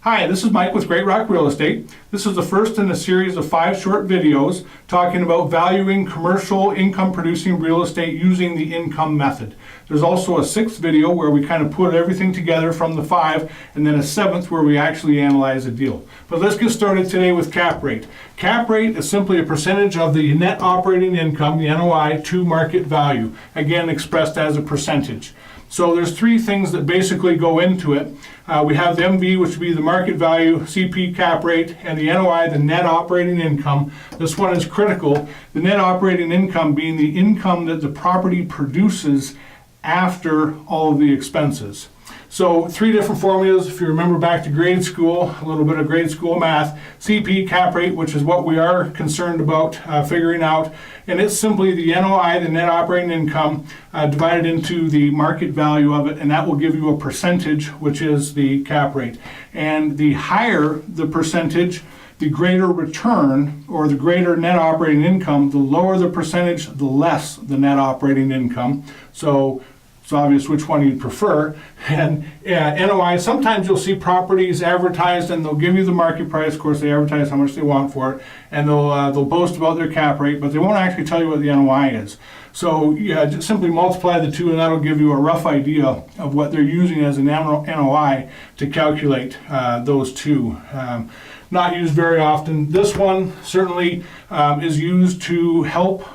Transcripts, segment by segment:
Hi, this is Mike with Great Rock Real Estate. This is the first in a series of 5 short videos talking about valuing commercial income producing real estate using the income method. There's also a 6th video where we kind of put everything together from the 5, and then a 7th where we actually analyze a deal. But let's get started today with cap rate. Cap rate is simply a percentage of the net operating income, the NOI, to market value, again expressed as a percentage. So there's 3 things that basically go into it. We have the MV, which would be the market value, CP cap rate, and the NOI, the net operating income. This one is critical. The net operating income being the income that the property produces after all of the expenses. So 3 different formulas. If you remember back to grade school, a little bit of grade school math, CP cap rate, which is what we are concerned about figuring out, and it's simply the NOI, the net operating income, divided into the market value of it, and that will give you a percentage, which is the cap rate. And the higher the percentage, the greater return, or the greater net operating income. The lower the percentage, the less the net operating income. So it's obvious which one you'd prefer. And NOI, sometimes you'll see properties advertised and they'll give you the market price. Of course, they advertise how much they want for it, and they'll boast about their cap rate, but they won't actually tell you what the NOI is. So yeah, just simply multiply the 2 and that'll give you a rough idea of what they're using as an NOI to calculate those 2. Not used very often. This one certainly is used to help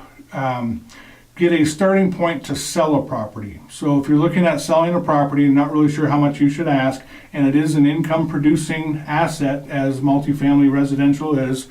get a starting point to sell a property. So if you're looking at selling a property and not really sure how much you should ask, and it is an income producing asset as multifamily residential is,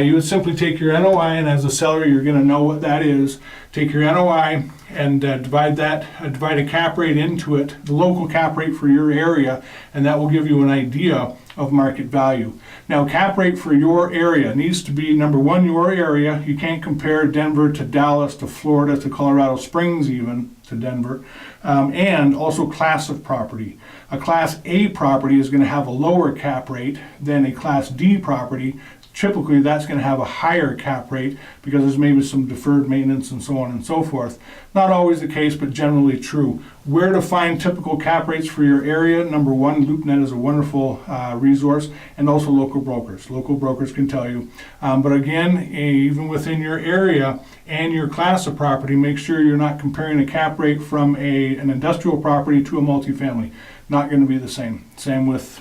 you would simply take your NOI, and as a seller you're going to know what that is. Take your NOI and divide a cap rate into it, the local cap rate for your area, and that will give you an idea of market value. Now, cap rate for your area needs to be, number 1, your area. You can't compare Denver to Dallas to Florida to Colorado Springs even to Denver, and also class of property. A Class A property is going to have a lower cap rate than a Class D property. Typically, that's going to have a higher cap rate because there's maybe some deferred maintenance and so on and so forth. Not always the case, but generally true. Where to find typical cap rates for your area? Number 1, LoopNet is a wonderful resource, and also local brokers. Local brokers can tell you. But again, even within your area and your class of property, make sure you're not comparing a cap rate from an industrial property to a multifamily. Not going to be the same. Same with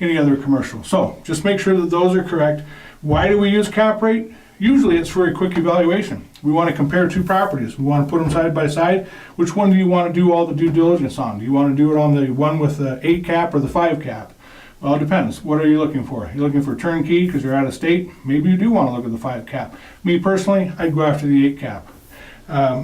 any other commercial. So just make sure that those are correct. Why do we use cap rate? Usually it's for a quick evaluation. We want to compare 2 properties. We want to put them side by side. Which one do you want to do all the due diligence on? Do you want to do it on the one with the 8 cap or the 5 cap? Well, it depends. What are you looking for? You're looking for turnkey because you're out of state? Maybe you do want to look at the 5 cap. Me personally, I'd go after the 8 cap.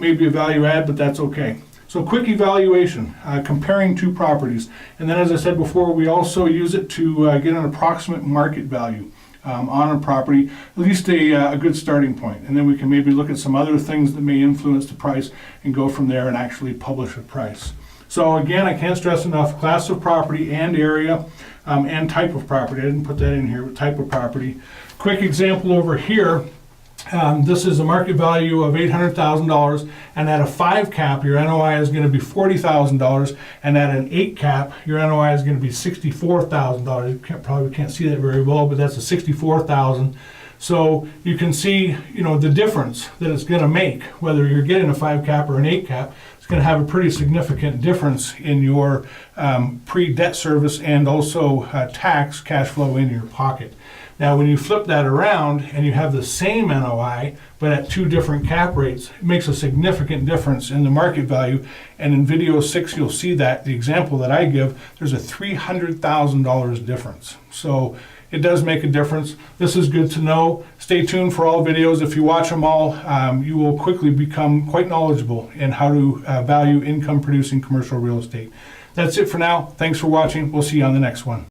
Maybe a value add, but that's okay. So quick evaluation, comparing 2 properties. And then as I said before, we also use it to get an approximate market value on a property, at least a good starting point. And then we can maybe look at some other things that may influence the price and go from there and actually publish a price. So again, I can't stress enough, class of property and area and type of property. I didn't put that in here, but type of property. Quick example over here. This is a market value of $800,000, and at a 5 cap, your NOI is going to be $40,000, and at an 8 cap, your NOI is going to be $64,000. You probably can't see that very well, but that's a $64,000. So you can see, the difference that it's going to make, whether you're getting a 5 cap or an 8 cap. It's going to have a pretty significant difference in your pre-debt service and also tax cash flow in your pocket. Now, when you flip that around and you have the same NOI, but at 2 different cap rates, it makes a significant difference in the market value. And in video 6, you'll see that the example that I give, there's a $300,000 difference. So it does make a difference. This is good to know. Stay tuned for all videos. If you watch them all, you will quickly become quite knowledgeable in how to value income producing commercial real estate. That's it for now. Thanks for watching. We'll see you on the next one.